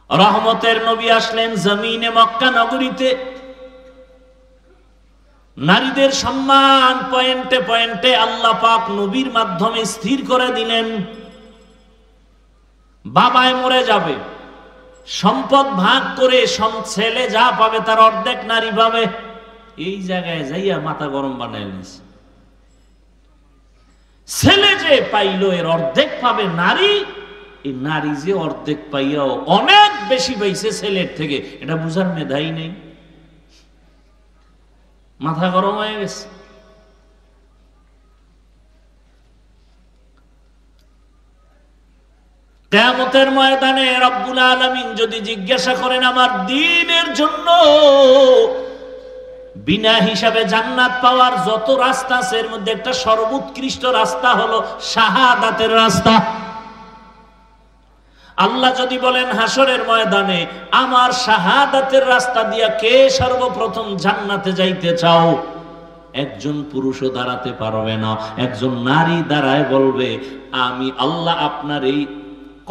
রহমতের নবী আসলেন জমিনে মক্কা নগরীতে। নারীদের সম্মান পয়েন্টে পয়েন্টে আল্লাহ পাক নবীর মাধ্যমে স্থির করে দিলেন। বাবায় মরে যাবে, সম্পদ ভাগ করে ছেলে যা পাবে তার অর্ধেক নারী পাবে। এই জায়গায় যাইয়া মাথা গরম বানায় নিয়েছে। ছেলে যে পাইল এর অর্ধেক পাবে নারী, এই নারী যে অর্ধেক পাইয়াও অনেক বেশি পাইছে ছেলের থেকে, এটা বুঝার মেধাই নেই, মাথা গরম হয়ে গেছে। কিয়ামতের ময়দানে রব্বুল আলামিন যদি জিজ্ঞাসা করেন আমার দ্বীনের জন্য বিনা হিসাবে জান্নাত পাওয়ার যত রাস্তা আছে এর মধ্যে একটা সর্বোৎকৃষ্ট রাস্তা হলো শাহাদাতের রাস্তা। আল্লাহ যদি বলেন হাসরের ময়দানে আমার শাহাদাতের রাস্তা দিয়া কে সর্বপ্রথম জান্নাতে যাইতে চাও, একজন পুরুষও দাঁড়াতে পারবে না, একজন নারী দাঁড়ায় বলবে আমি আল্লাহ আপনার এই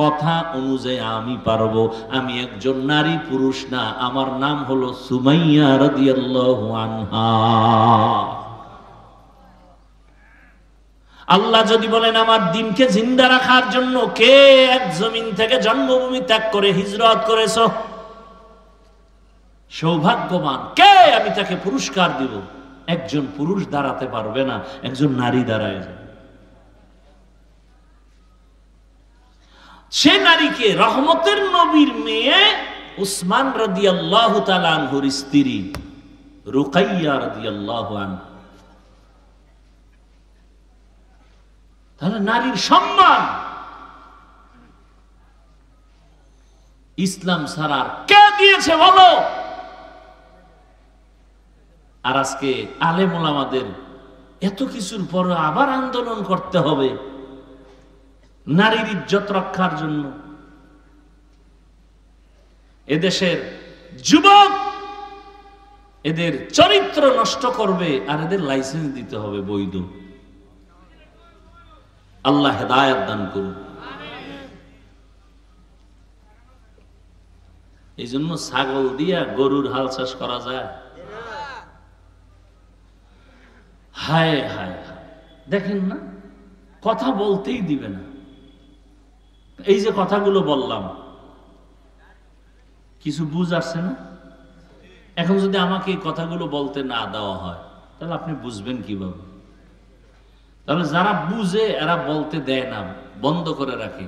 কথা অনুযায়ী আমি পারবো, আমি একজন নারী, পুরুষ না, আমার নাম হলো সুমাইয়া রাদিয়াল্লাহু আনহা। আল্লাহ যদি বলেন আমার দ্বীনকে জিন্দা রাখার জন্য কে এক জমিন থেকে জন্মভূমি ত্যাগ করে হিজরত করেছো, সৌভাগ্যবান কে, আমি তাকে পুরস্কার দিব, একজন পুরুষ দাঁড়াতে পারবে না, একজন নারী দাঁড়ায় যাবে। সে নারীকে রহমতের নবীর মেয়ে উসমান রাদিয়াল্লাহু তাআলা আনহুর স্ত্রী রুকাইয়া রাদিয়াল্লাহু আনহা। তাহলে নারীর সম্মান ইসলাম ছাড়া কে দিয়েছে বলো? আর আজকে আলেম ওলামাদের এত কিছুর পর আবার আন্দোলন করতে হবে নারীর ইজ্জত রক্ষার জন্য। এদেশের যুবক এদের চরিত্র নষ্ট করবে আর এদের লাইসেন্স দিতে হবে বৈধ। আল্লাহ হেদায়েত দান করুন। এই জন্য ছাগল দিয়া গরুর হাল চাষ করা যায়? হায় হায় হায়, দেখেন না, কথা বলতেই দিবে না। এই যে কথাগুলো বললাম কিছু বুঝ আসছে না? এখন যদি আমাকে এই কথাগুলো বলতে না দেওয়া হয় তাহলে আপনি বুঝবেন কিভাবে? তাহলে যারা বুঝে এরা বলতে দেয় না, বন্ধ করে রাখে।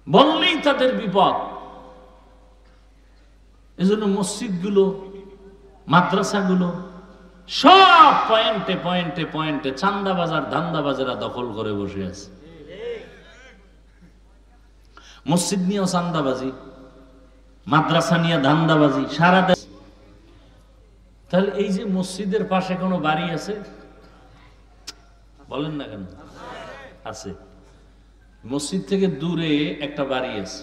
বললেই তাদের বিপদ। এজন্য মসজিদগুলো, মাদ্রাসাগুলো সব পয়েন্টে পয়েন্টে পয়েন্টে চান্দাবাজার ধান্দাবাজারা দখল করে বসে আছে। মসজিদ নিয়েও চান্দাবাজি, মাদ্রাসা নিয়ে ধান্দাবাজি সারা দেশ। তাহলে এই যে মসজিদের পাশে কোনো বাড়ি আছে? বলেন না কেন? আছে। মসজিদ থেকে দূরে একটা বাড়ি আছে।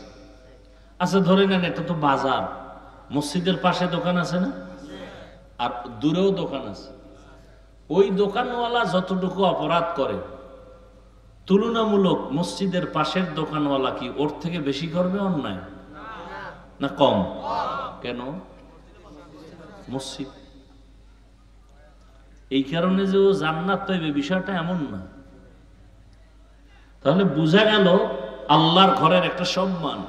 আচ্ছা ধরে নেন এটা তো বাজার, মসজিদের পাশে দোকান আছে না, আর দূরেও দোকান আছে। ওই দোকানওয়ালা যতটুকু অপরাধ করে তুলনামূলক মসজিদের পাশের দোকানওয়ালা কি ওর থেকে বেশি করবে অন্যায় না কম? কেন? মসজিদ। এই কারণে যে ও জান্নাত পাইবে বিষয়টা এমন না। তাহলে বোঝা গেল আল্লাহর ঘরের একটা সম্মান।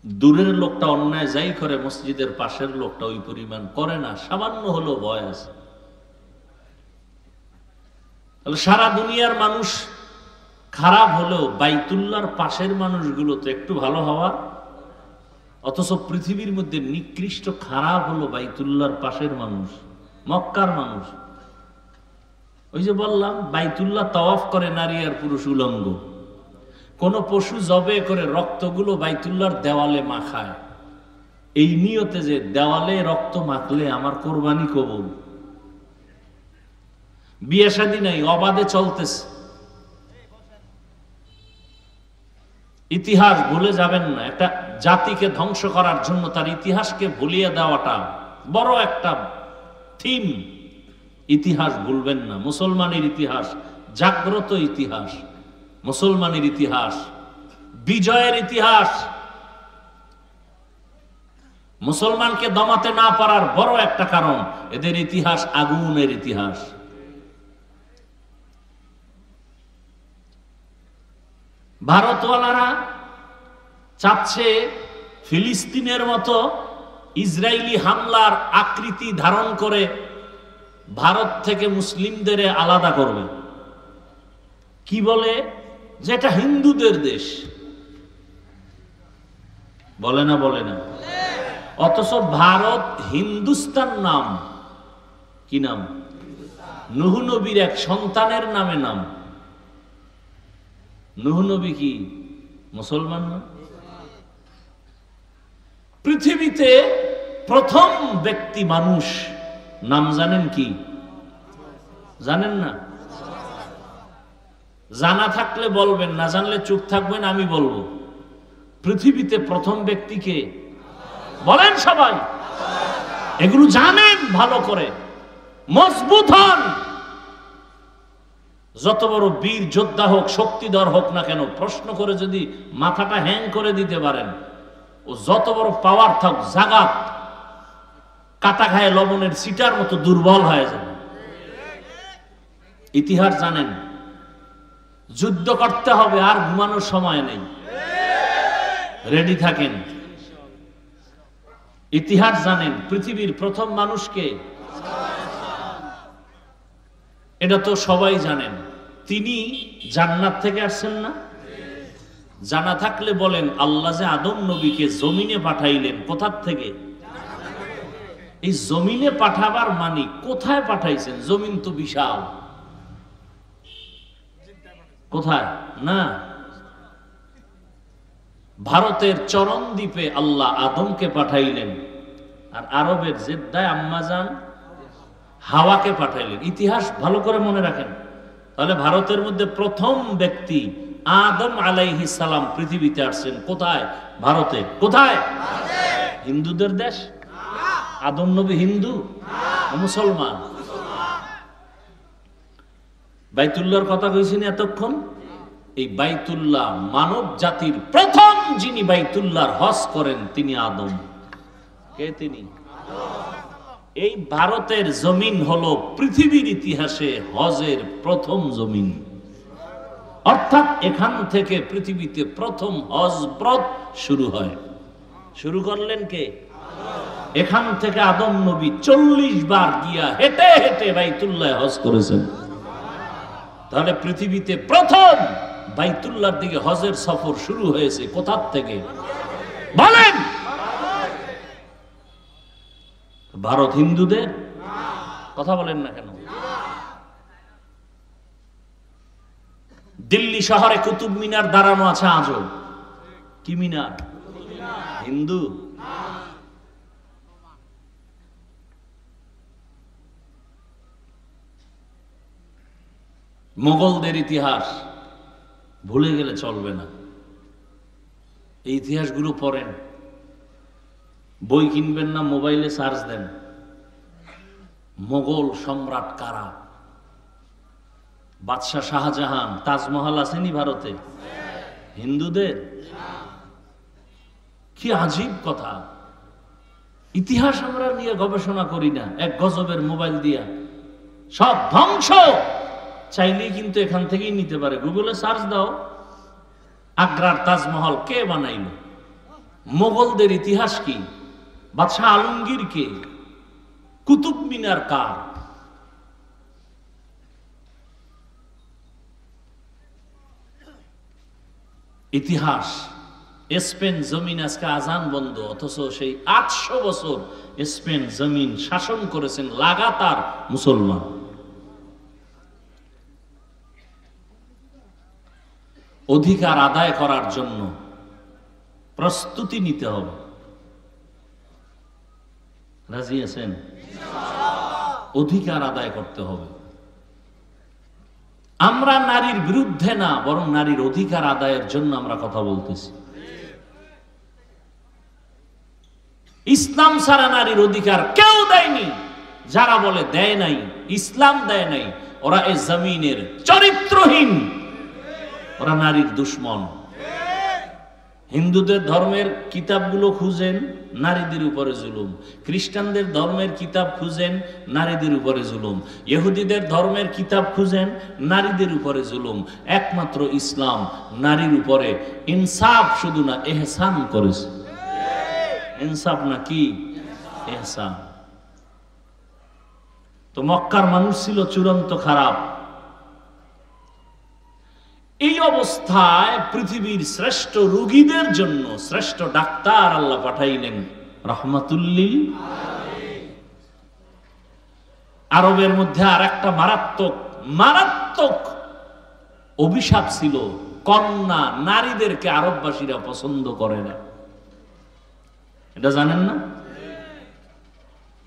দূরের লোকটা অন্যায় যাই করে মসজিদের পাশের লোকটা ওই পরিমাণ করে না, সামান্য হলো ভয় আছে। তাহলে সারা দুনিয়ার মানুষ খারাপ হলেও বাইতুল্লাহর পাশের মানুষগুলো তো একটু ভালো হওয়া, অথচ পৃথিবীর মধ্যে নিকৃষ্ট খারাপ হলো বাইতুল্লাহর পাশের মানুষ, মক্কার মানুষ। ওই যে বললাম বাইতুল্লাহ তাওয়াফ করে নারী আর পুরুষ উলঙ্গ। কোন পশু জবে করে রক্তগুলো বাইতুল্লাহর দেওয়ালে মাখায় এই নিয়তে যে দেওয়ালে রক্ত মাখলে আমার কোরবানি কবুল। বিয়ে শাদী নাই, অবাধে চলতেছে। ইতিহাস ভুলে যাবেন না। একটা জাতিকে ধ্বংস করার জন্য তার ইতিহাসকে ভুলিয়ে দেওয়াটা বড় একটা থিম। ইতিহাস ভুলবেন না। মুসলমানের ইতিহাস জাগ্রত ইতিহাস, মুসলমানের ইতিহাস বিজয়ের ইতিহাস। মুসলমানকে দমাতে না পারার বড় একটা কারণ এদের ইতিহাস আগুনের ইতিহাস। ভারতওয়ালারা চাচ্ছে ফিলিস্তিনের মতো ইসরায়েলি হামলার আকৃতি ধারণ করে ভারত থেকে মুসলিমদের আলাদা করবে। কি বলে যে এটা হিন্দুদের দেশ, বলে না? বলে না। অথচ ভারত হিন্দুস্তান নাম, কি নাম? নূহ নবীর এক সন্তানের নামে নাম। নূহ নবী কি মুসলমান না? পৃথিবীতে প্রথম ব্যক্তি মানুষ নাম জানেন কি? জানেন না? জানা থাকলে বলবেন, না জানলে চুপ থাকবেন, আমি বলবো। পৃথিবীতে প্রথম ব্যক্তিকে বলেন সবাই। এগুলো জানেন ভালো করে, মজবুত হন। যত বড় বীর যোদ্ধা হোক, শক্তিধর হোক না কেন, প্রশ্ন করে যদি মাথাটা হ্যাং করে দিতে পারেন, ও যত বড় পাওয়ার থাক, জাগাত কাটা খায় লবণের সিটার মতো দুর্বল হয়ে যাবে। ইতিহাস জানেন, যুদ্ধ করতে হবে, আর ঘুমানোর সময় নেই, রেডি থাকেন। ইতিহাস জানেন, পৃথিবীর প্রথম মানুষকে, এটা তো সবাই জানেন, তিনি জান্নাত থেকে আসছেন না? জানা থাকলে বলেন, আল্লাহ যে আদম নবীকে জমিনে পাঠাইলেন, কোথার থেকে? এই জমিনে পাঠাবার মানে কোথায় পাঠাইছেন? জমিন তো বিশাল, কোথায়? না, ভারতের চরণ দ্বীপে আল্লাহ আদমকে পাঠাইলেন, আর আরবের জেদ্দায় আম্মাজান হাওয়াকে পাঠাইলেন। ইতিহাস ভালো করে মনে রাখেন। তাহলে ভারতের মধ্যে প্রথম ব্যক্তি আদম আলাইহিস সালাম পৃথিবীতে আসছেন কোথায়? ভারতে। কোথায়? হিন্দুদের দেশ? আদম নবী হিন্দু? মুসলমান। বাইতুল্লাহর কথা কইছেন এতক্ষণ। এই বাইতুল্লাহ, মানব জাতির প্রথম যিনি বাইতুল্লাহর হজ করেন তিনি আদম। কে তিনি? এই ভারতের জমিন হলো পৃথিবীর ইতিহাসে হজের প্রথম জমিন। অর্থাৎ এখান থেকে পৃথিবীতে প্রথম হজ ব্রত শুরু হয়। শুরু করলেন কে? এখান থেকে আদম নবী 40 বার গিয়া হেঁটে হেঁটে বাইতুল্লাহ হজ করেছেন। তাহলে পৃথিবীতে প্রথম বাইতুল্লাহর দিকে হজের সফর শুরু হয়েছে কোথার থেকে? বলেন। ভারত হিন্দুদের? কথা বলেন না কেন? দিল্লি শহরে কুতুব মিনার দাঁড়ানো আছে আজও। কি মিনার? হিন্দু? মোগলদের ইতিহাস ভুলে গেলে চলবে না। এই ইতিহাসগুলো পড়েন। বই কিনবেন না, মোবাইলে সার্চ দেন, মোগল সম্রাট কারা? বাদশাহ শাহজাহান। তাজমহল আসেনি ভারতে? হিন্দুদের? কি আজীব কথা। ইতিহাস আমরা নিয়ে গবেষণা করি না, এক গজবের মোবাইল দিয়া সব ধ্বংস। চাইলেই কিন্তু এখান থেকেই নিতে পারে। গুগলে সার্চ দাও, আগ্রার তাজমহল কে বানাইল? মোগলদের ইতিহাস কি? বাদশাহ আলমগীর কে? কুতুব মিনার কার? ইতিহাস। স্পেন জমিন আজকে আজান বন্ধ, অথচ সেই 800 বছর স্পেন জমিন শাসন করেছেন লাগাতার মুসলমান। অধিকার আদায় করার জন্য প্রস্তুতি নিতে হবে। রাজি আছেন? অধিকার আদায় করতে হবে। আমরা নারীর বিরুদ্ধে না, বরং নারীর অধিকার আদায়ের জন্য আমরা কথা বলতেছি। ইসলাম ছাড়া নারীর অধিকার কেউ দেয়নি। যারা বলে দেয় নাই, ইসলাম দেয় নাই, ওরা এই জমিনের চরিত্রহীন, ওরা নারীর দুশ্মন। হিন্দুদের ধর্মের কিতাবগুলো খুঁজেন, নারীদের উপরে জুলুম। খ্রিস্টানদের ধর্মের কিতাব খুঁজেন, নারীদের উপরে জুলুম। ইহুদিদের ধর্মের কিতাব খুঁজেন, নারীদের উপরে জুলুম। একমাত্র ইসলাম নারীর উপরে ইনসাফ শুধু না, এহসান করেছে। ইনসাফ না কি? এহসান। তো মক্কার মানুষ ছিল চূড়ান্ত খারাপ। এই অবস্থায় পৃথিবীর শ্রেষ্ঠ রোগীদের জন্য শ্রেষ্ঠ ডাক্তার আল্লাহ পাঠাইলেন রাহমাতুল্লিল আলামিন। আরবের মধ্যে আর একটা মারাত্মক অভিশাপ ছিল, কন্যা নারীদেরকে আরববাসীরা পছন্দ করে না। এটা জানেন না?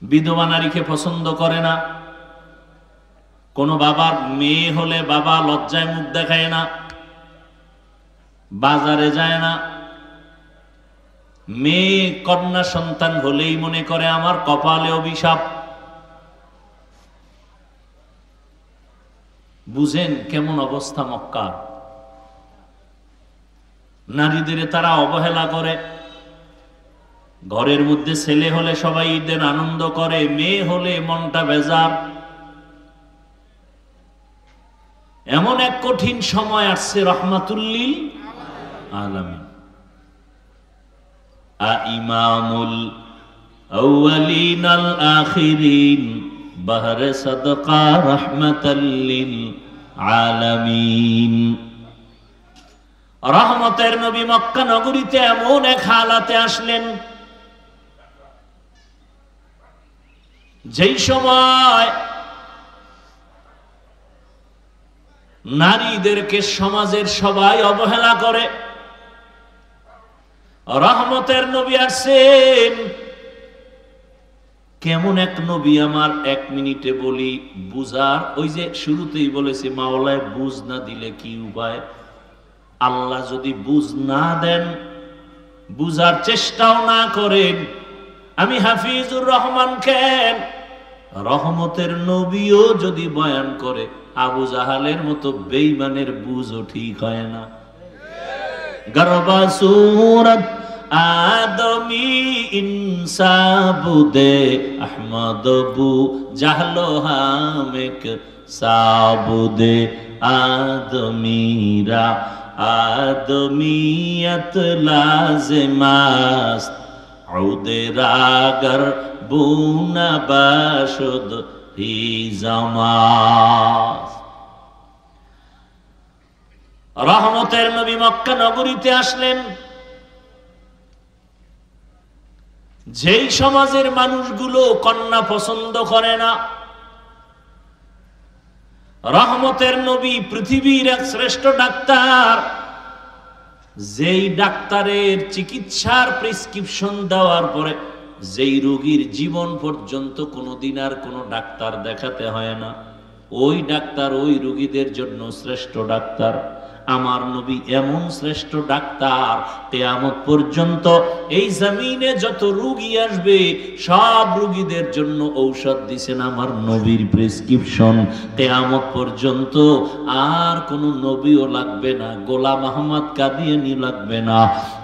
বিধবা নারীকে পছন্দ করে না। কোন বাবার মেয়ে হলে বাবা লজ্জায় মুখ দেখায় না, বাজারে যায় না। মেয়ে কন্যা সন্তান হলেই মনে করে আমার কপালে অভিশাপ। বুঝেন কেমন অবস্থা মক্কা। নারীদের তারা অবহেলা করে। ঘরের মধ্যে ছেলে হলে সবাই ঈদের আনন্দ করে, মেয়ে হলে মনটা বেজার। এমন এক কঠিন সময় আসছে রাহমাতুল্লিল আলামিন। ইমামুল আউয়ালিন আল আখিরিন বাহরে সাদকা রাহমাতাল্লিল আলামিন। রহমতের নবী মক্কা নগরীতে এমন এক হালাতে আসলেন যেই সময় নারীদেরকে সমাজের সবাই অবহেলা করে। রহমতের নবী আসেন। কেমন এক নবী আমার এক মিনিটে বলি বুঝার। ওই যে শুরুতেই বলেছি মাওলায় বুঝ না দিলে কি উপায়। আল্লাহ যদি বুঝ না দেন, বুঝার চেষ্টাও না করেন, আমি হাফিজুর রহমান কেন রহমতের নবীও যদি বয়ান করে, আবু জাহালের মতো বেঈমানের বুঝও ঠিক হয় না। গরবা সুরত আদমি ইনসাবুদে আহমদ বু জাহলো হামেক সাবুদে আদমিরা আদমিয়ত লাজমাস্ত উদে রাগর বুনা বাশুদ হি জামাস। রহমতের নবী মক্কা নগরীতে আসলেন যেই সমাজের মানুষগুলো কন্যা পছন্দ করে না। রহমতের নবী পৃথিবীর এক শ্রেষ্ঠ ডাক্তার, যেই ডাক্তারের চিকিৎসার প্রেসক্রিপশন দেওয়ার পরে যেই রোগীর জীবন পর্যন্ত কোনোদিন আর কোনো ডাক্তার দেখাতে হয় না, ওই ডাক্তার ওই রোগীদের জন্য শ্রেষ্ঠ ডাক্তার। আমার নবী এমন শ্রেষ্ঠ ডাক্তার, কিয়ামত পর্যন্ত এই জমিনে যত রোগী আসবে সব রোগীদের জন্য ঔষধ দিবেন আমার নবীর প্রেসক্রিপশন। কিয়ামত পর্যন্ত আর কোন নবীও লাগবে না, গোলাম আহমদ কাদিয়ানী লাগবে না।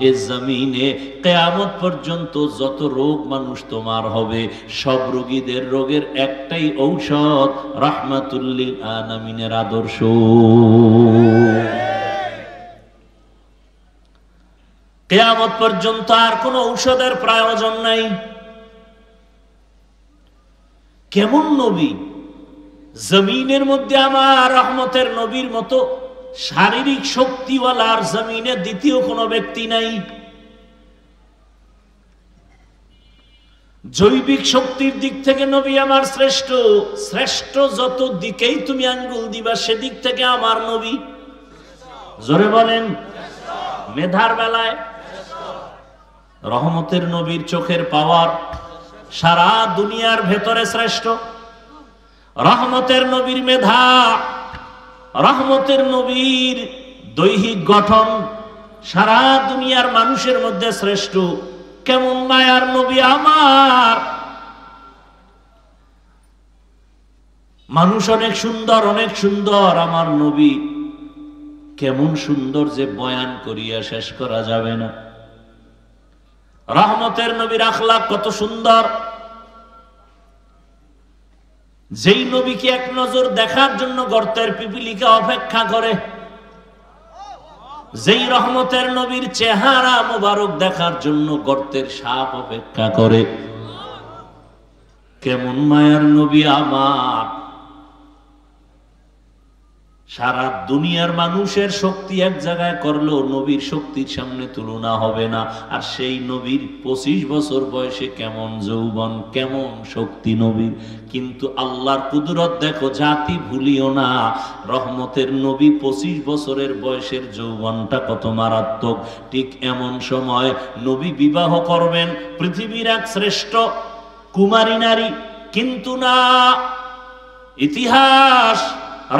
এই জমিনে কিয়ামত পর্যন্ত যত রোগ মানুষ তোমার হবে, সব রোগীদের রোগের একটাই ঔষধ, রাহমাতুল্লিল আলামিনের আদর্শ। কিয়ামত পর্যন্ত আর কোন ঔষধের প্রয়োজন নাই। কেমন নবী! জমিনের মধ্যে আমার রহমতের নবীর মতো শারীরিক শক্তিওয়ালা আর জমিনে দ্বিতীয় কোনো ব্যক্তি নাই। জৈবিক শক্তির দিক থেকে নবী আমার শ্রেষ্ঠ। শ্রেষ্ঠ যত দিকেই তুমি আঙ্গুল দিবা সেদিক থেকে আমার নবী। জোরে বলেন। মেধার বেলায় রহমতের নবীর চোখের পাওয়ার সারা দুনিয়ার ভেতরে শ্রেষ্ঠ। রহমতের নবীর মেধা, রহমতের নবীর দৈহিক গঠন সারা দুনিয়ার মানুষের মধ্যে শ্রেষ্ঠ। কেমন মায়ার নবী আমার! মানুষ অনেক সুন্দর, অনেক সুন্দর, আমার নবী কেমন সুন্দর যে বয়ান করিয়া শেষ করা যাবে না। রহমতের নবীর আখলাক কত সুন্দর। যেই নবীকে এক নজর দেখার জন্য গর্তের পিপিলিকা অপেক্ষা করে, যেই রহমতের নবীর চেহারা মোবারক দেখার জন্য গর্তের সাপ অপেক্ষা করে, কেমন মায়ার নবী আমার। সারা দুনিয়ার মানুষের শক্তি এক জায়গায় করলেও নবীর শক্তির সামনে তুলনা হবে না। আর সেই নবীর 25 বছর বয়সে কেমন যৌবন, কেমন শক্তি নবীর। কিন্তু আল্লাহর কুদরত দেখো, জাতি ভুলিও না। রহমতের নবী 25 বছরের বয়সের যৌবনটা কত মারাত্মক। ঠিক এমন সময় নবী বিবাহ করবেন পৃথিবীর এক শ্রেষ্ঠ কুমারী নারী, কিন্তু না, ইতিহাস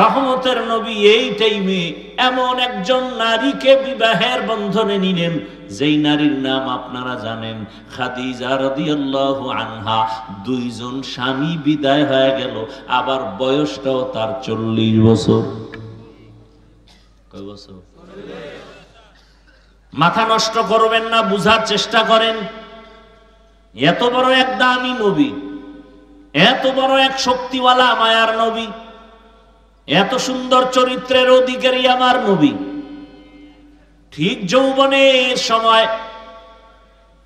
রহমতের নবী এই টাইমে এমন একজন নারীকে বিবাহের বন্ধনে নিলেন, যেই নারীর নাম আপনারা জানেন, খাদিজা রাদিয়াল্লাহু আনহা। 2 জন স্বামী বিদায় হয়ে গেল, আবার বয়সটাও তার 40 বছর। কয় বছর? মাথা নষ্ট করবেন না, বুঝার চেষ্টা করেন। এত বড় এক দামি নবী, এত বড় এক শক্তিওয়ালা মায়ার নবী, এত সুন্দর চরিত্রের অধিকারী আমার নবী, ঠিক যৌবনের সময়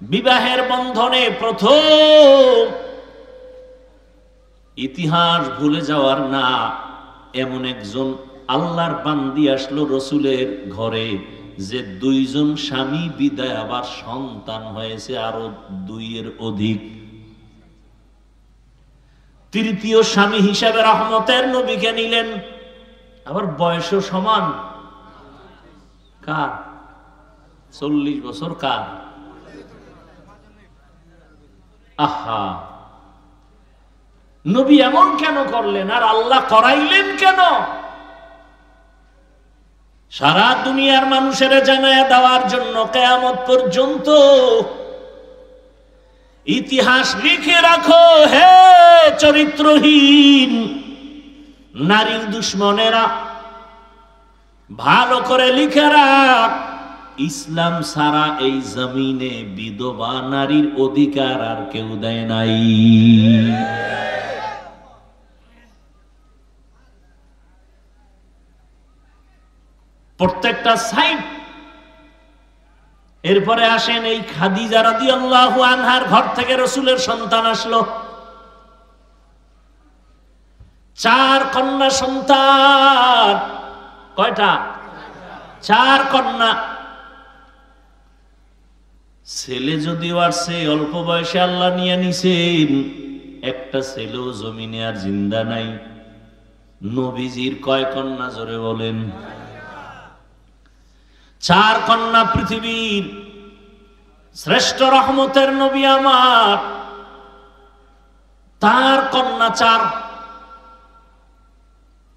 বিবাহের বন্ধনে প্রথম, ইতিহাস ভুলে যাওয়ার না, এমন একজন আল্লাহর বান্দি আসলো রসুলের ঘরে, যে 2 জন স্বামী বিদায়, আবার সন্তান হয়েছে আরো 2 এর অধিক। তৃতীয় স্বামী হিসাবে রহমতের নবীকে নিলেন, আবার বয়সও সমান। কার? 40 বছর। কার? আহা, নবী এমন কেন করলেন, আর আল্লাহ করাইলেন কেন? সারা দুনিয়ার মানুষের জানায়া দেওয়ার জন্য কিয়ামত পর্যন্ত ইতিহাস লিখে রাখো, হে চরিত্রহীন নারীর দুশ্মনেরা, ভালো করে লিখে রাখ, ইসলাম সারা এই জমিনে বিধবা নারীর অধিকার আর কেউ দেয় নাই। প্রত্যেকটা সাইড। এরপরে আসেন এই খাদিজা রাদিয়াল্লাহু আনহার ঘর থেকে রাসূলের সন্তান আসলো। 4 কন্যা সন্তান। কয়টা? 4 কন্যা। ছেলে যদিও আসছে, অল্প বয়সে আল্লাহ নিয়ে নিছেন, একটা ছেলেও জমিনে আর জিন্দা নাই। নবীজির কয় কন্যা জোরে বলেন? 4 কন্যা। পৃথিবীর শ্রেষ্ঠ রহমতের নবী আমার, তার কন্যা 4।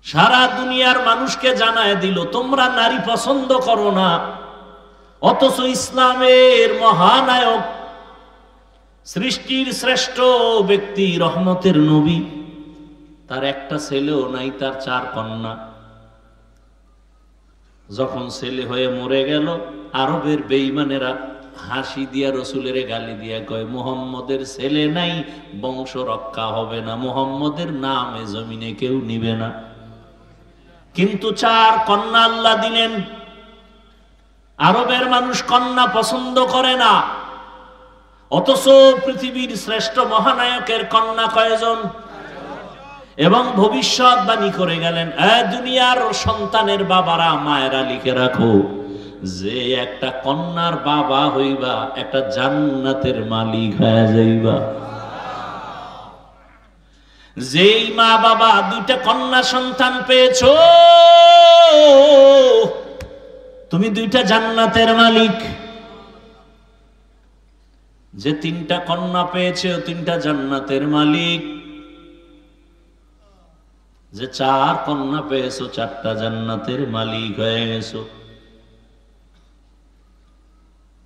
সারা দুনিয়ার মানুষকে জানায় দিল, তোমরা নারী পছন্দ করো না, অথচ ইসলামের মহানায়ক, সৃষ্টির শ্রেষ্ঠ ব্যক্তি, রহমতের নবী, তার একটা ছেলেও নাই, তার 4 কন্যা। যখন ছেলে হয়ে মরে গেল, আরবের বেঈমানেরা হাসি দিয়া রসুলের গালি দিয়া কয়, মুহাম্মদের ছেলে নাই, বংশ রক্ষা হবে না, মুহাম্মদের নামে জমিনে কেউ নিবে না। কিন্তু 4 কন্যা আল্লাহ দিলেন। আরবের মানুষ কন্যা পছন্দ করে না, অথচ পৃথিবীর শ্রেষ্ঠ মহানায়কের কন্যা কয়জন? এবং ভবিষ্যৎবাণী করে গেলেন, দুনিয়ার সন্তানের বাবারা, মায়েরা লিখে রাখো, যে একটা কন্যার বাবা হইবা, একটা জান্নাতের মালিক হয়ে যাইবা। যেই মা বাবা 2টা কন্যা সন্তান পেয়েছো, তুমি 2টা জান্নাতের মালিক। যে 3টা কন্যা পেয়েছে, 3টা জান্নাতের মালিক। যে 4 কন্যা পেয়েছো, 4টা জান্নাতের মালিক হয়ে গেছো।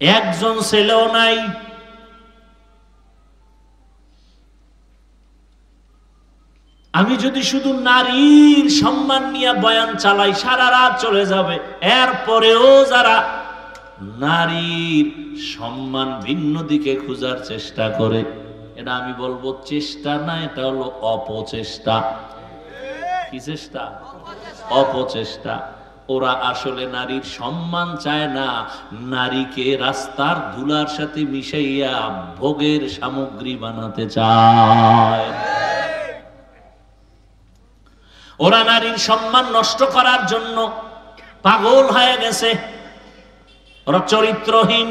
একজন ছেলেও নাই। আমি যদি শুধু নারীর সম্মান নিয়ে বয়ান চালাই সারা রাত চলে যাবে। এরপরেও যারা নারীর সম্মান ভিন্ন দিকে খোঁজার চেষ্টা করে, এটা আমি বলবো চেষ্টা না, এটা হলো অপচেষ্টা। কি চেষ্টা? অপচেষ্টা। ওরা আসলে নারীর সম্মান চায় না, নারীকে রাস্তার ধুলার সাথে মিশাইয়া ভোগের সামগ্রী বানাতে চায়। ওরা নারীর সম্মান নষ্ট করার জন্য পাগল হয়ে গেছে। ওরা চরিত্রহীন।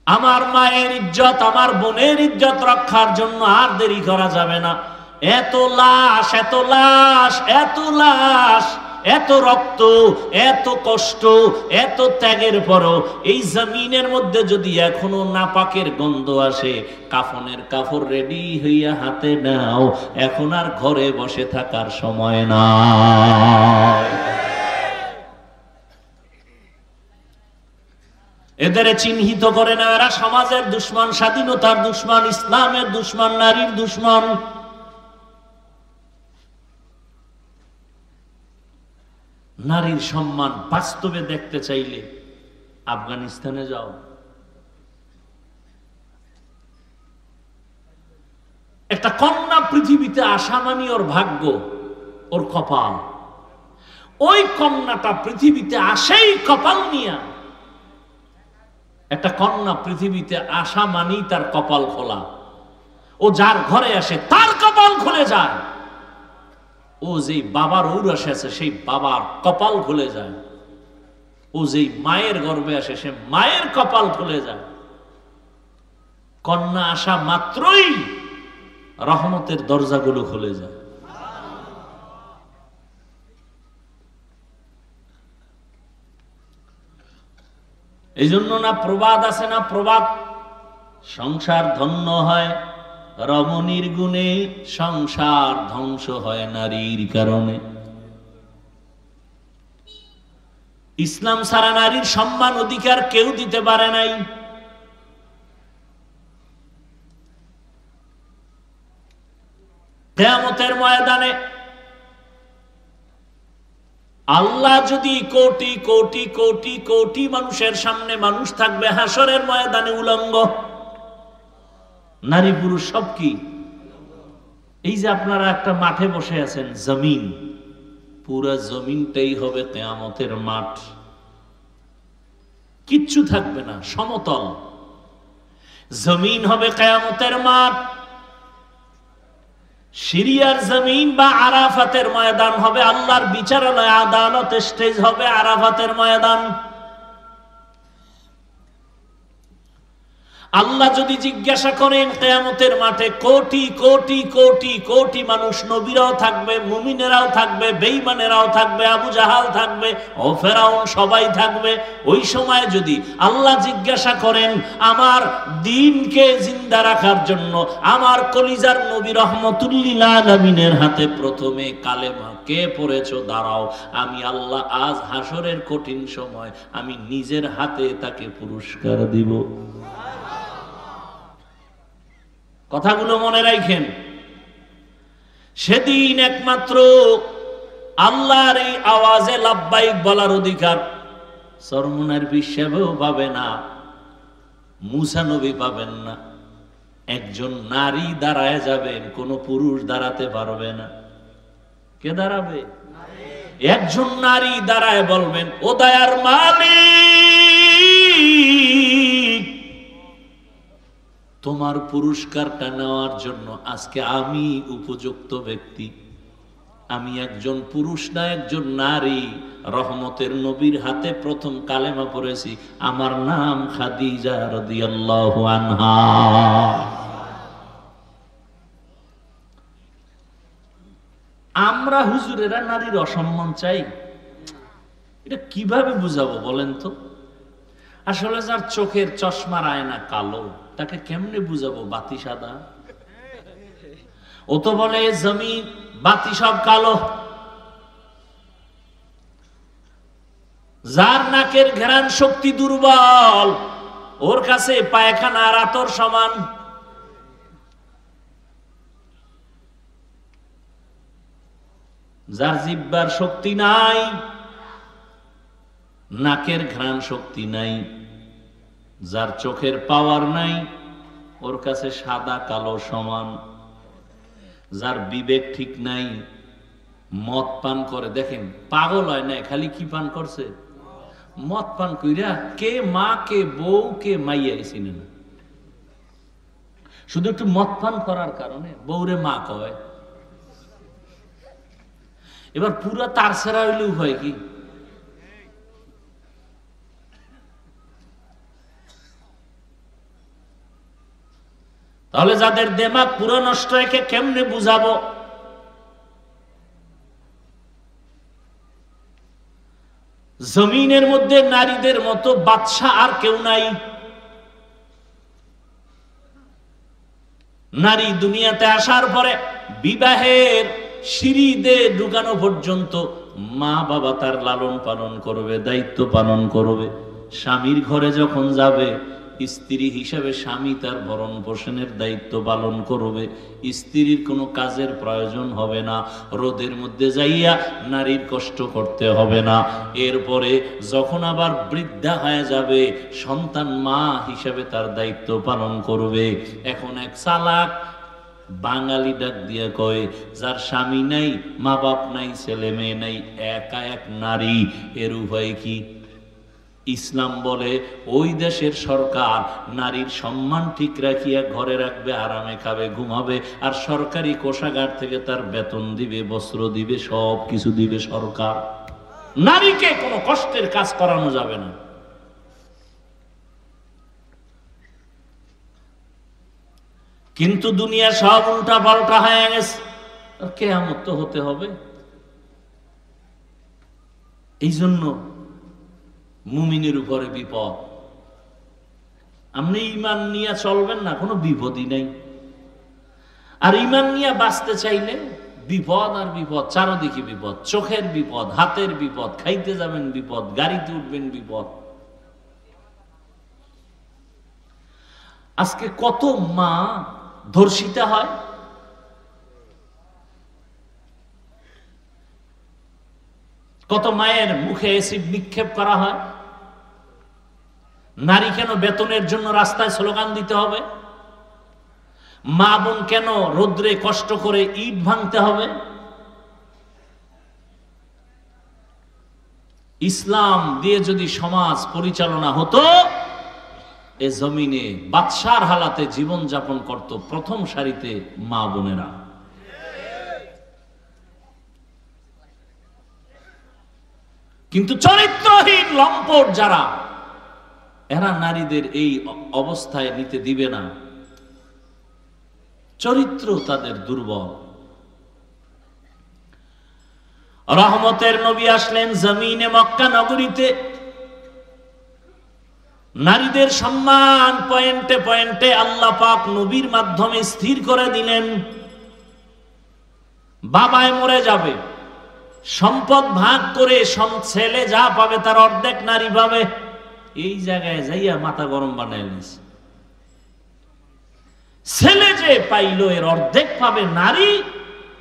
আমার মায়ের ইজ্জত, আমার বোনের ইজ্জত রক্ষার জন্য আর দেরি করা যাবে না। এত লাশ, এত লাশ, এত লাশ, এত রক্ত, এত কষ্ট, এত ত্যাগের পরও এই জমিনের মধ্যে যদি এখনো নাপাকের গন্ধ আসে, কাফনের কাপড় রেডি হইয়া হাতে নাও, এখন আর ঘরে বসে থাকার সময় না। এদের চিহ্নিত করে না, এরা সমাজের দুশ্মন, স্বাধীনতার দুশ্মন, ইসলামের দুশ্মন, নারীর দুশ্মন। নারীর সম্মান বাস্তবে দেখতে চাইলে আফগানিস্তানে যাও। একটা কন্যা পৃথিবীতে আসা মানে ওর ভাগ্য, ওর কপাল। ওই কন্যাটা পৃথিবীতে আসেই কপাল নিয়া। একটা কন্যা পৃথিবীতে আসা মানেই তার কপাল খোলা। ও যার ঘরে আসে তার কপাল খুলে যায়। ও যেই বাবার ঔরসে আছে সেই বাবার কপাল খুলে যায়। ও যেই মায়ের গর্ভে আসে সে মায়ের কপাল খুলে যায়। কন্যা আসা মাত্রই রহমতের দরজাগুলো খুলে যায়। এই জন্য না প্রবাদ আছে না, প্রবাদ, সংসার ধন্য হয় রমণীর গুণে, সংসার ধ্বংস হয় নারীর কারণে। ইসলাম ছাড়া নারীর সম্মান অধিকার কেউ দিতে পারে নাই। কিয়ামতের ময়দানে আল্লাহ যদি কোটি কোটি কোটি কোটি মানুষের সামনে, মানুষ থাকবে হাসরের ময়দানে উলঙ্গ, নারী পুরুষ সব কি? এই যে আপনারা একটা মাঠে বসে আছেন, জমিন, পুরা জমিনটাই হবে কিয়ামতের মাঠ। কিচ্ছু থাকবে না, সমতল জমিন হবে কিয়ামতের মাঠ। সিরিয়ার জমিন বা আরাফাতের ময়দান হবে আল্লাহর বিচারালয়, আদালত স্টেজ হবে আরাফাতের ময়দান। আল্লাহ যদি জিজ্ঞাসা করেন কিয়ামতের মাঠে, কোটি কোটি কোটি কোটি মানুষ, নবীরাও থাকবে, মুমিনেরাও থাকবে, বেঈমানেরাও থাকবে, আবু জাহাল থাকবে, ও ফেরাউন, সবাই থাকবে। ওই সময় যদি আল্লাহ জিজ্ঞাসা করেন আমার দ্বীনকে জিন্দা রাখার জন্য আমার কলিজার নবী রহমতুল্লিল আলামিনের হাতে প্রথমে কালেমা কে পড়েছো, দাঁড়াও, আমি আল্লাহ আজ হাসরের কঠিন সময় আমি নিজের হাতে তাকে পুরস্কার দিব। কথাগুলো মনে রাখেন। সেদিন একমাত্র আল্লাহর এই আওয়াজে লাব্বাইক বলার অধিকার সরমুনার হিসেবেও পাবে না, মুসা নবী পাবেন না। একজন নারী দাঁড়ায় যাবেন, কোন পুরুষ দাঁড়াতে পারবে না। কে দাঁড়াবে? একজন নারী দাঁড়ায় বলবেন, ও দয়ার মালিক, তোমার পুরস্কারটা নেওয়ার জন্য আজকে আমি উপযুক্ত ব্যক্তি। আমি একজন পুরুষ না, একজন নারী, রহমতের নবীর হাতে প্রথম কালেমা পড়েছি, আমার নাম খাদিজা রাদিয়াল্লাহু আনহা। আমরা হুজুরেরা নারীর অসম্মান চাই, এটা কিভাবে বুঝাবো বলেন তো? আসলে যার চোখের চশমার আয়না কালো, তাকে কেমনে বুঝাবো বাতি সাদা? ও তো বলে জমিন বাতি সব কালো। যার নাকের ঘ্রাণ শক্তি দুর্বল, ওর কাছে পায়খানা আর আতর সমান। যার জিহ্বার শক্তি নাই, নাকের ঘ্রাণ শক্তি নাই, যার চোখের পাওয়ার নাই, ওর কাছে সাদা কালো সমান। যার বিবেক ঠিক নাই, মদ পান করে, দেখেন পাগল হয় না, খালি কি পান করছে? মদ পান কইরা কে মা কে বউ কে মাইয়া চিনে না, শুধু একটু মদ পান করার কারণে বউরে মা কয়। এবার পুরা তার সেরা হইলে উপায় কি? তাহলে যাদের দেমাগ পুরো নষ্ট, একে কেমনে বুঝাবো? জমিনের মধ্যে নারীদের মতো বাদশা আর কেউ নাই। নারী দুনিয়াতে আসার পরে বিবাহের সিঁড়িতে ঢুকানো পর্যন্ত মা বাবা তার লালন পালন করবে, দায়িত্ব পালন করবে। স্বামীর ঘরে যখন যাবে, স্ত্রী হিসাবে স্বামী তার ভরণ পোষণের দায়িত্ব পালন করবে। স্ত্রীর কোনো কাজের প্রয়োজন হবে না, রোদের মধ্যে যাইয়া নারীর কষ্ট করতে হবে না। এরপরে যখন আবার বৃদ্ধা হয়ে যাবে, সন্তান মা হিসাবে তার দায়িত্ব পালন করবে। এখন এক চালাক বাঙালি ডাক দিয়া কয়, যার স্বামী নাই, মা বাপ নাই, ছেলে মেয়ে নাই, একা এক নারী, এর উপায় কি? ইসলাম বলে ওই দেশের সরকার নারীর সম্মান ঠিক রাখিয়া ঘরে রাখবে, আরামে খাবে, ঘুমাবে, আর সরকারি কোষাগার থেকে তার বেতন দিবে, বস্ত্র দিবে, সব কিছু দিবে সরকার। নারীকে কোনো কষ্টের কাজ করানো যাবে না। কিন্তু দুনিয়া সব উল্টা পাল্টা হয়ে গেছে, কিয়ামত তো হতে হবে। এই জন্য মুমিনের উপরে বিপদ। আপনি ঈমান নিয়ে চলবেন না, কোনো বিপদই নাই। আর ঈমান নিয়ে বাঁচতে চাইলে বিপদ আর বিপদ, চারদিকে বিপদ। চোখের বিপদ, হাতের বিপদ, খাইতে যাবেন বিপদ, গাড়িতে উঠবেন বিপদ। আজকে কত মা ধর্ষিতা হয়, কত মায়ের মুখে অ্যাসিড নিক্ষেপ করা হয়। নারী কেন বেতনের জন্য রাস্তায় স্লোগান দিতে হবে? মা বোন কেন রোদ্রে কষ্ট করে ইট ভাঙতে হবে? ইসলাম দিয়ে যদি সমাজ পরিচালনা হতো, এ জমিনে বাদশার হালাতে জীবন যাপন করত প্রথম সারিতে মা বোনেরা। কিন্তু চরিত্রহীন লম্পট যারা, এরা নারীদের এই অবস্থায় নিতে দিবে না। চরিত্র তাদের দুর্বল। রহমতের নবী আসলেন জমিনে মক্কা নগরীতে। নারীদের সম্মান পয়েন্টে পয়েন্টে আল্লাহ পাক নবীর মাধ্যমে স্থির করে দিলেন। বাবায় মরে যাবে, সম্পদ ভাগ করে ছেলে যা পাবে তার অর্ধেক নারী পাবে। এই জায়গায় যাইয়া মাথা গরম বানায় নিছে। ছেলে যে পাইল এর অর্ধেক পাবে নারী,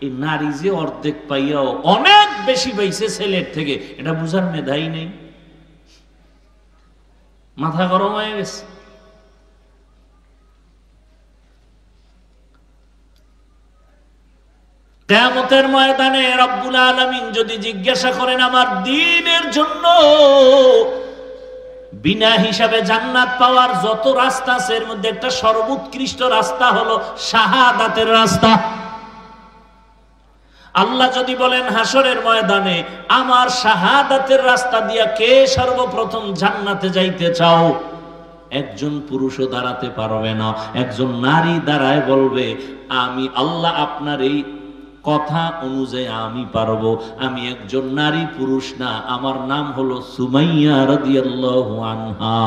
এই নারী যে অর্ধেক পাইয়াও অনেক বেশি পাইছে ছেলের থেকে, এটা বুঝার মেধাই নেই। মাথা গরম হয়ে গেছে। কিয়ামতের ময়দানে রব্বুল আলামিন যদি জিজ্ঞাসা করেন আমার দ্বীনের জন্য বিনা হিসাবে জান্নাত পাওয়ার যত রাস্তা আছে, এর মধ্যে একটা সর্বোৎকৃষ্ট রাস্তা হলো শাহাদাতের রাস্তা। আল্লাহ যদি বলেন হাসরের ময়দানে আমার শাহাদাতের রাস্তা দিয়া কে সর্বপ্রথম জান্নাতে যাইতে চাও, একজন পুরুষও দাঁড়াতে পারবে না। একজন নারী দাঁড়ায় বলবে আমি আল্লাহ আপনার এই কথা অনুযায়ী আমি পারবো। আমি একজন নারী, পুরুষ না, আমার নাম হলো সুমাইয়া রাদিয়াল্লাহু আনহা।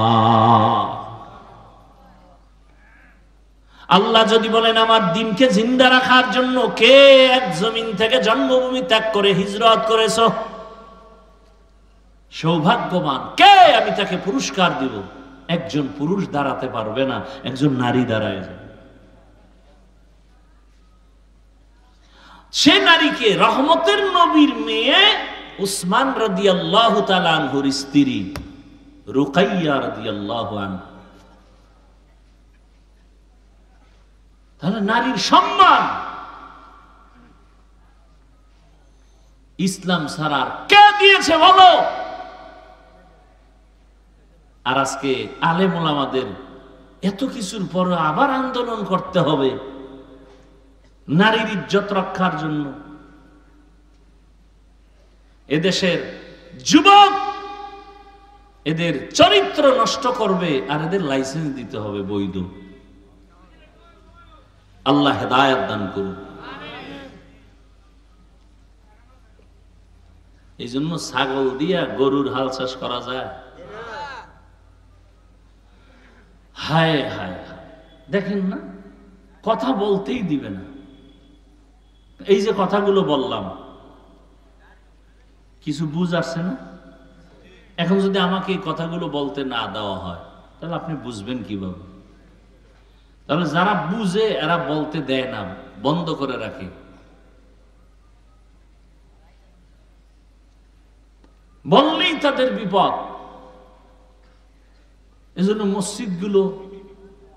আল্লাহ যদি বলেন আমার দ্বীনকে জিন্দা রাখার জন্য কে এক জমিন থেকে জন্মভূমি ত্যাগ করে হিজরত করেছ, সৌভাগ্যবান কে, আমি তাকে পুরস্কার দিব। একজন পুরুষ দাঁড়াতে পারবে না, একজন নারী দাঁড়ায় যাবে। সে নারীকে রহমতের নবীর মেয়ে উসমান রাদিয়াল্লাহু তাআলা আনহুর স্ত্রী রুকাইয়া রাদিয়াল্লাহু আনহা। তাহলে নারীর সম্মান ইসলাম ছাড়া কে দিয়েছে বলো? আর আজকে আলেম ওলামাদের এত কিছুর পর আবার আন্দোলন করতে হবে নারীর ইজ্জত রক্ষার জন্য। এদেশের যুবক এদের চরিত্র নষ্ট করবে আর এদের লাইসেন্স দিতে হবে বৈধ। আল্লাহ হেদায়েত দান করুন। এই জন্য ছাগল দিয়া গরুর হাল চাষ করা যায়? হায় হায় হায়, দেখেন না, কথা বলতেই দিবে না। এই যে কথাগুলো বললাম, কিছু বুঝ আসছে না? এখন যদি আমাকে এই কথাগুলো বলতে না দেওয়া হয় তাহলে আপনি বুঝবেন কিভাবে? তাহলে যারা বুঝে এরা বলতে দেয় না, বন্ধ করে রাখে। বললেই তাদের বিপদ। এজন্য মসজিদগুলো,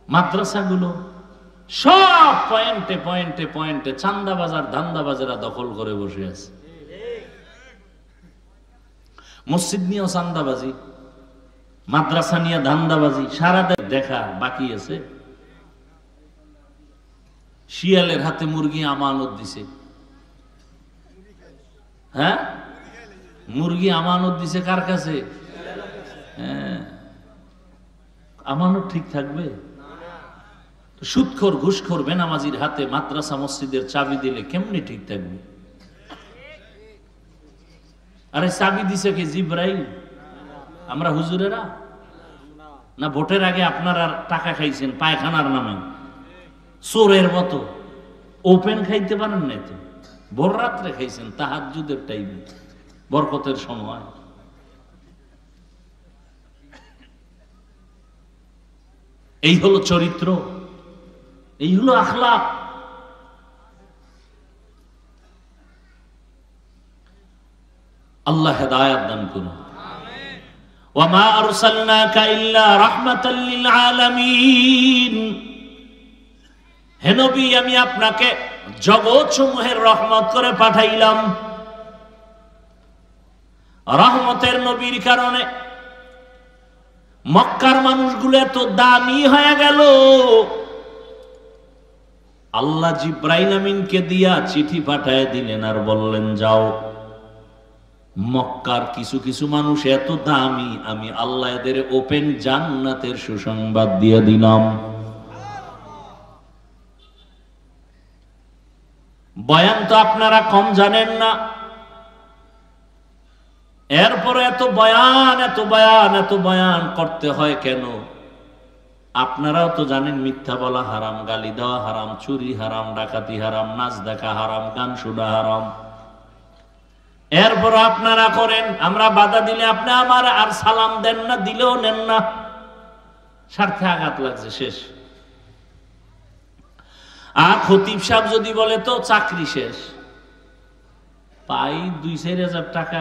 মাদ্রাসাগুলো সব পয়েন্টে পয়েন্টে পয়েন্টে চান্দাবাজার ধান্দাবাজারা দখল করে বসে আছে। মসজিদ নিয়েও চান্দাবাজি, মাদ্রাসা নিয়ে ধান্দাবাজি, সারা দেখা বাকি আছে। শিয়ালের হাতে মুরগি আমানত দিছে। হ্যাঁ, মুরগি আমানত দিছে কার কাছে? হ্যাঁ, আমানত ঠিক থাকবে? সুদখোর ঘুষখোর বেনামাজির হাতে মাদ্রাসা মসজিদের চাবি দিলে কেমনে ঠিক থাকবে? আরে চাবি দিছে কে? জিব্রাইল? আমরা হুজুরেরা? না ভোটের আগে আপনারা টাকা খাইছেন পায়খানার নামে চোরের মতো? ওপেন খাইতে পারেন নাই তো, ভোর রাত্রে খাইছেন তাহাজ্জুদের টাইমে, বরকতের সময়। এই হলো চরিত্র, এই হলো আখলাক। আল্লাহ হেদায়েত দান করুন। ওয়ামা আরসালনাকা ইল্লা রাহমাতাল লিল আলামিন। হে নবী, আমি আপনাকে জগৎসমূহের রহমত করে পাঠাইলাম। রহমতের নবীর কারণে মক্কার মানুষগুলো এত দামি হয়ে গেল। আল্লাহ জিব্রাইল আমিনকে দিয়া চিঠি পাঠায় দিলেন আর বললেন, যাও, মক্কার কিছু কিছু মানুষ এত দামি, আমি আল্লাহ এদের ওপেন জান্নাতের সুসংবাদ দিয়ে দিলাম। বয়ান তো আপনারা কম জানেন না, এরপরে এত বয়ান এত বয়ান এত বয়ান করতে হয় কেন? আপনারাও তো জানেন মিথ্যা বলা হারাম, গালি দেওয়া হারাম, চুরি হারাম, ডাকাতি হারাম, নাচ দেখা হারাম, গান শোনা হারাম। এরপর আপনারা করেন, আমরা বাধা দিলে আপনি আমার আর সালাম দেন না, দিলেও নেন না, স্বার্থে আঘাত লাগছে, শেষ। আর খতিব সাহেব যদি বলে তো চাকরি শেষ, পাই 2-4 হাজার টাকা,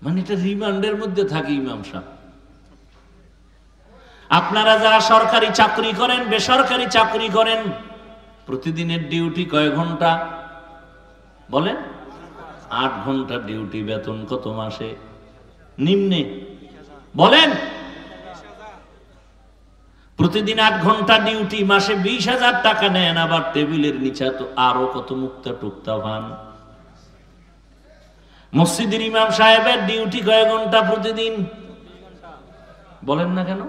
মানে এটা রিমান্ডের মধ্যে থাকে ইমাম সাহেব। আপনারা যারা সরকারি চাকরি করেন, বেসরকারি চাকরি করেন, প্রতিদিনের ডিউটি কয় ঘন্টা বলেন? 8 ঘন্টা ডিউটি, বেতন কত মাসে? নিম্নে বলেন। প্রতিদিন 8 ঘন্টা ডিউটি, মাসে 20,000 টাকা নেন, আবার টেবিলের নিচে তো আরো কত মুক্তা টুক্তা ভান। মসজিদের ইমাম সাহেবের ডিউটি কয় ঘন্টা প্রতিদিন বলেন না কেন?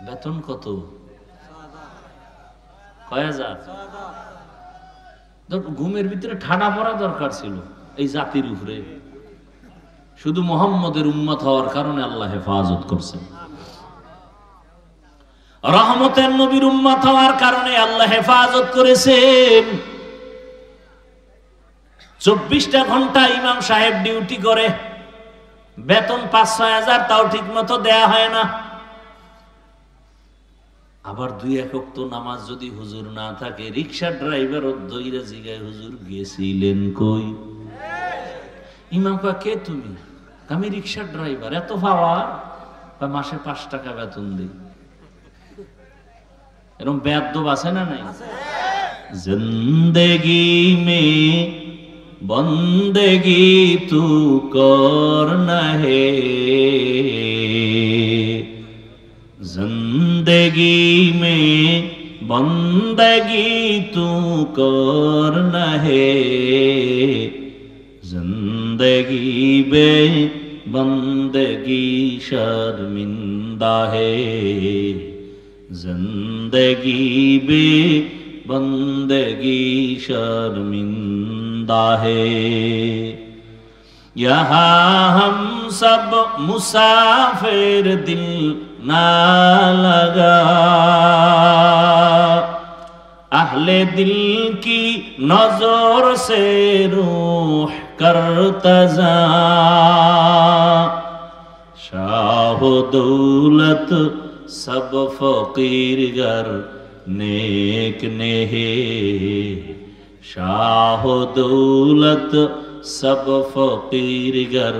বেতন কত? কয় হাজার? ঘুমের ভিতরে ঠাডা পড়া দরকার ছিল এই জাতির উপরে। শুধু মুহাম্মদের উম্মত হওয়ার কারণে আল্লাহ হেফাজত করছেন। রহমতের নবীর উম্মত হওয়ার কারণে আল্লাহ হেফাজত করেছেন। 24টা ঘন্টা ইমাম সাহেব ডিউটি করে, বেতন 5-6 হাজার, তাও ঠিক মতো দেয়া হয় না। আবার 2 এক ওয়াক্ত নামাজ যদি হুজুর না থাকে, রিকশা ড্রাইভার দইরা জিগায়, হুজুর গেছিলেন কই? ইমাম কয়, কে তুমি? আমি রিকশা ড্রাইভার। এত পাওয়ার? মাসে 5 টাকা বেতন দিই। এরকম বেয়াদব আছে না নাই? জিন্দেগি মে বন্দেগি তু করনা হে, जिंदगी में बंदगी तू करना है, जिंदगी बे बंदगी शर्मिंदा है, जिंदगी बे बंदगी शर्मिंदा है। यहाँ हम सब मुसाफिर दिल ना लगा, अहले दिल की नजर से रूह करता जा, शाह दौलत सब फकीर गर नेक ने है, शाह दौलत सब फकीर गर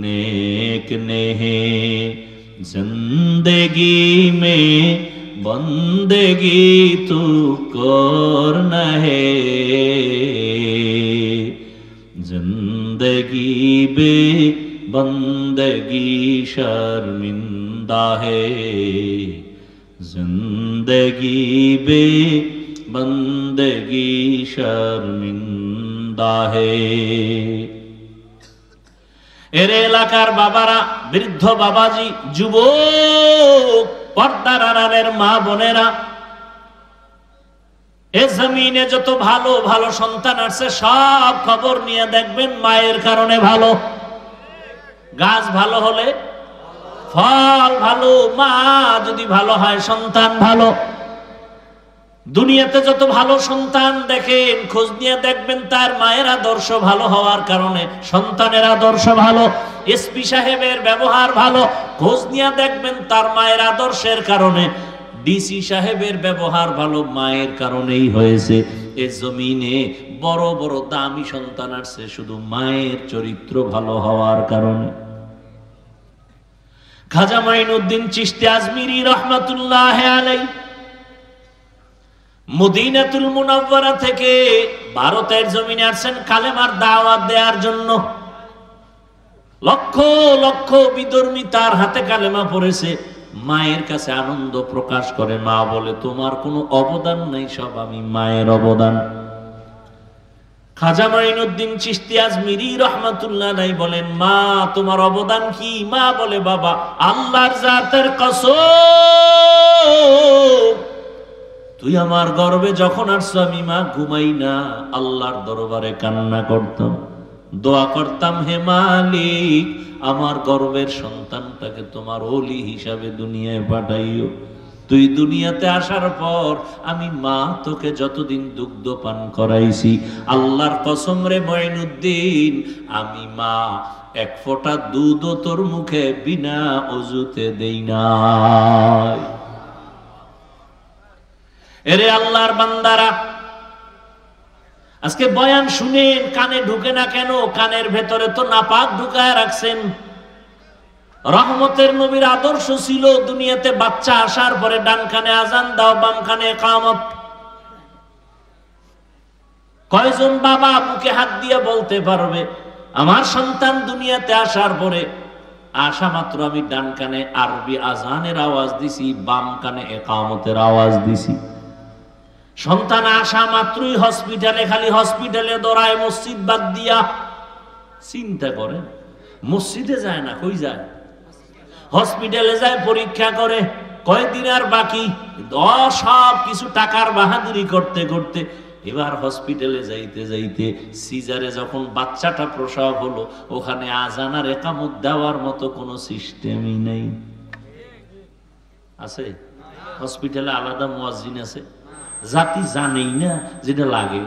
नेक ने है, जिंदगी में बंदगी तू करना है, जिंदगी बे बंदगी शर्मिंदा है, जिंदगी बे बंदगी शर्मिंदा है। এর এলাকার বাবারা, বৃদ্ধ বাবাজি, যুবক, পর্দার আড়ালের মা বোনেরা, এ জমিনে যত ভালো ভালো সন্তান আছে সব খবর নিয়ে দেখবেন মায়ের কারণে ভালো। গাছ ভালো হলে ফল ভালো, মা যদি ভালো হয় সন্তান ভালো। দুনিয়াতে যত ভালো সন্তান দেখেন, খোঁজ নিয়ে দেখবেন তার মায়ের আদর্শ ভালো হওয়ার কারণে সন্তানের আদর্শ ভালো। এসপি সাহেবের ব্যবহার ভালো, খোঁজ নিয়ে দেখবেন তার মায়ের আদর্শের কারণে। ডিসি সাহেবের ব্যবহার ভালো, মায়ের কারণেই হয়েছে। এ জমিনে বড় বড় দামি সন্তান আসছে শুধু মায়ের চরিত্র ভালো হওয়ার কারণে। খাজা মাইনুদ্দিন চিশতি আজমিরি রহমাতুল্লাহ আলাইহি মদিনাতুল মুনাওয়ারা থেকে ভারতের জমিনে আসছেন কালেমার দাওয়াত দেওয়ার জন্য। লক্ষ লক্ষ বিধর্মী তার হাতে কালেমা পড়েছে। মায়ের কাছে আনন্দ প্রকাশ করে, মা বলে তোমার কোনো অবদান নাই, সব আমি মায়ের অবদান। খাজা মাইনুদ্দিন চিশতি আজমিরি রহমাতুল্লাহ আলাইহি বলেন, মা তোমার অবদান কি? মা বলে, বাবা আল্লাহর জাতের কসম, তুই আমার গর্ভে যখন আসছো আমি মা ঘুমাই না, আল্লাহর দরবারে কান্না করতাম, দোয়া করতাম, হে মালিক আমার গর্ভের সন্তানটাকে তোমার ওলি হিসাবে দুনিয়ায় পাঠাইও। তুই দুনিয়াতে আসার পর আমি মা তোকে যতদিন দুগ্ধ পান করাইছি, আল্লাহর কসম রে মাইনুদ্দিন, আমি মা এক ফোঁটা দুধও তোর মুখে বিনা ওযুতে দেই না। এরে আল্লাহর বান্দারা, আজকে বয়ান শুনেন, কানে ঢুকে না কেন? কানের ভেতরে তো নাপাক ঢুকায় রাখছেন। রহমতের নবীর আদর্শ ছিল দুনিয়াতে বাচ্চা আসার পরে ডান কানে আজান দাও, বাম কানে ইকামত। কয়জন বাবা বুকে হাত দিয়ে বলতে পারবে আমার সন্তান দুনিয়াতে আসার পরে আসা মাত্র আমি ডান কানে আরবি আজানের আওয়াজ দিছি, বাম কানে ইকামতের আওয়াজ দিছি। সন্তান আসা মাত্রই হসপিটালে, খালি হসপিটালে দৌড়ায়, মসজিদ বাদ দিয়া। চিন্তা করেন, মসজিদে যায় না, কই যায়? হসপিটালে যায়, পরীক্ষা করে, কয়দিন আর বাকি, সব কিছু টাকার বাহাদুরি করতে করতে এবার হসপিটালে যাইতে যাইতে সিজারে যখন বাচ্চাটা প্রসব হলো, ওখানে আজান আর ইকামত দেওয়ার মতো কোনো সিস্টেমই নেই। আছে? হসপিটালে আলাদা মুয়াজ্জিন আছে, জাতি জানেই না যেটা লাগে।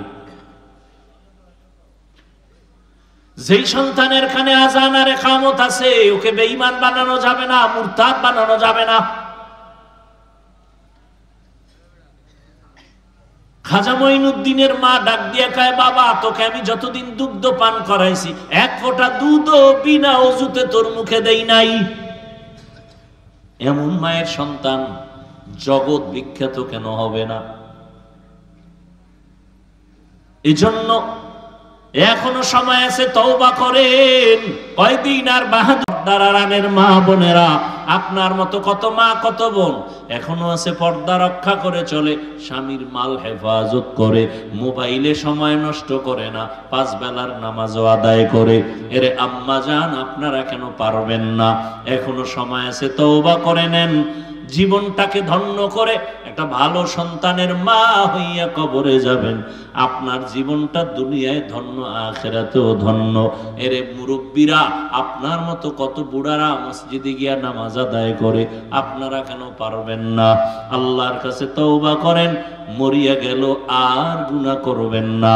যেই সন্তানের কানে আজান আর ইকামত আছে, ওকে বেঈমান বানানো যাবে না, মুরতাদ বানানো যাবে না। খাজা মঈনুদ্দিনের মা ডাক দিয়া কয়, বাবা তোকে আমি যতদিন দুগ্ধ পান করাইছি এক ফোঁটা দুধও বিনা ওযুতে তোর মুখে দেই নাই। এমন মায়ের সন্তান জগৎ বিখ্যাত কেন হবে না? এজন্য এখনো সময় আছে, তওবা করেন। কয়দিন আর বাহাদুর দারানের মা বোনেরা, আপনার মতো কত মা কত বোন এখনো আছে পর্দা রক্ষা করে চলে, স্বামীর মাল হেফাজত করে, মোবাইলে সময় নষ্ট করে না, 5 বেলার নামাজও আদায় করে। এরে আম্মা জান, আপনারা কেন পারবেন না? এখনো সময় আছে, তওবা করে নেন। জীবনটাকে ধন্য করে একটা ভালো সন্তানের মা হইয়া কবরে যাবেন। আপনার জীবনটা দুনিয়ায় ধন্য, আখিরাতেও ধন্য। এরে মুরব্বীরা, আপনার মতো কত বুড়ারা মসজিদে গিয়া নামাজ আদায় করে, আপনারা কেন পারবেন না? আল্লাহর কাছে তওবা করেন, মরিয়া গেল আর গুনাহ করবেন না।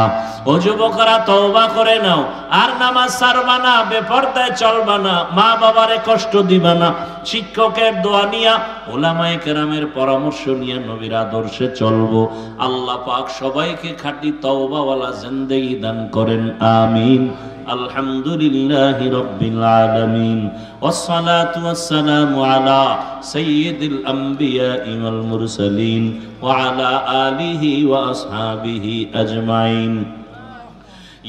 ও যুবকরা, তওবা করে নাও, আর নামাজ ছাড়বা না, বেপরদায় চলবা না, মা বাবারে কষ্ট দিবা না, শিক্ষকের দোয়া নিয়া, উলামায়ে কেরামের পরামর্শ নিয়ে নবীর আদর্শে চলবো। আল্লাহ পাক সবাইকে খাঁটি তওবাওয়ালা জিন্দেগি দান করেন, আমিন। আলহামদুলিল্লাহি রাব্বিল আলামিন, ওয়াসসালাতু ওয়াসসালামু আলা সাইয়্যিদিল আমবিয়াই ওয়াল মুরসালিন ওয়া আলা আলিহি ওয়া আসহাবিহি আজমাইন।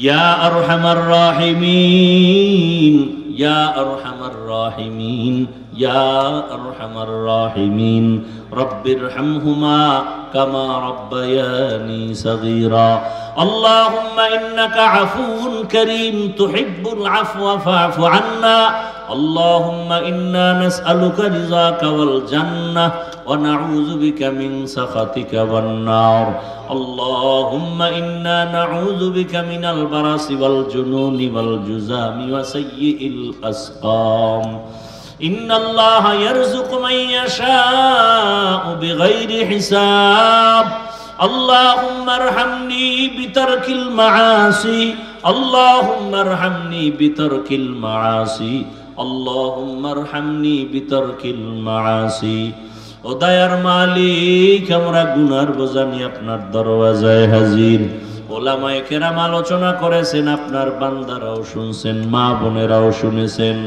ইয়া আরহামার রাহিমিন, ইয়া আরহামার রাহিমিন, ইয়া আরহামার রাহিমিন। রব্বিরহামহুমা কামা রাব্বায়ানি সগীরা। আল্লাহুম্মা ইন্নাকা আফুউন কারীম তুহিব্বুল আফওয়া ফা'ফু আন্না। আল্লাহুম্মা ইন্না নাসআলুকা রিযাকা ওয়াল জান্নাহ ওয়া নাউযু বিকা মিন সাখাতিকা ওয়ান নার। আল্লাহুম্মা ইন্না নাউযু বিকা মিনাল বারাসি ওয়াল জুনুনি ওয়াল জুযামি ওয়া সাইয়্যিল আসকাম। ইন্নাল্লাহা ইয়ারযুকু মান ইয়াশাউ বিগাইরি হিসাব। আল্লাহুম্মা আরহামনি বিতারকিল মাআসি। আল্লাহুম্মা আরহামনি বিতারকিল মাআসি। আল্লাহুম্মা আরহামনি বিতারকিল মাআসি। ও দয়ার মালিক, আমরা গুনার বোঝা নিয়ে আপনার দরওয়াজায় হাজির। ওলামায়ে কেরাম আলোচনা করেছেন, আপনার বান্দারাও শুনছেন, মা বোনেরাও শুনেছেন।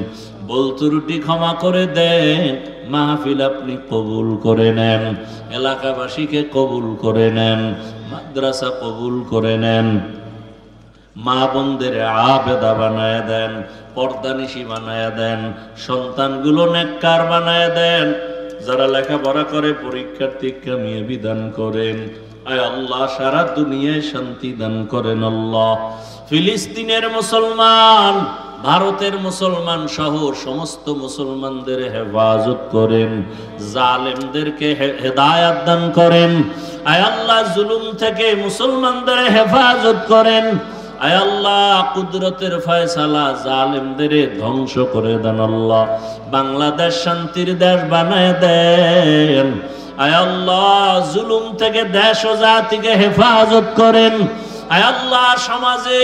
ভুল ত্রুটি ক্ষমা করে দেন, মাহফিল আপনি কবুল করে নেন, এলাকাবাসীকে কবুল করে নেন, মাদ্রাসা কবুল করে নেন, মা বোনদের আবেদা বানায় দেন, পর্দানিশী বানায় দেন, সন্তানগুলো নেককার বানায় দেন, যারা লেখাপড়া করে পরীক্ষার্থী কামিয়াবি দান করেন। আয় আল্লাহ, সারা দুনিয়ায় শান্তি দান করেন। আল্লাহ, ফিলিস্তিনের মুসলমান, ভারতের মুসলমান সহ সমস্ত মুসলমানদের হেফাজত করেন, জালেমদেরকে হেদায়াত দান করেন। আয় আল্লাহ, জুলুম থেকে মুসলমানদের হেফাজত করেন। আয় আল্লাহ, কুদরতের ফয়সালা, জালেমদের ধ্বংস করে দেন। আল্লাহ, বাংলাদেশ শান্তির দেশ বানায় দেন। আয় আল্লাহ, জুলুম থেকে দেশ ও জাতিকে হেফাজত করেন। আয় আল্লাহ, সমাজে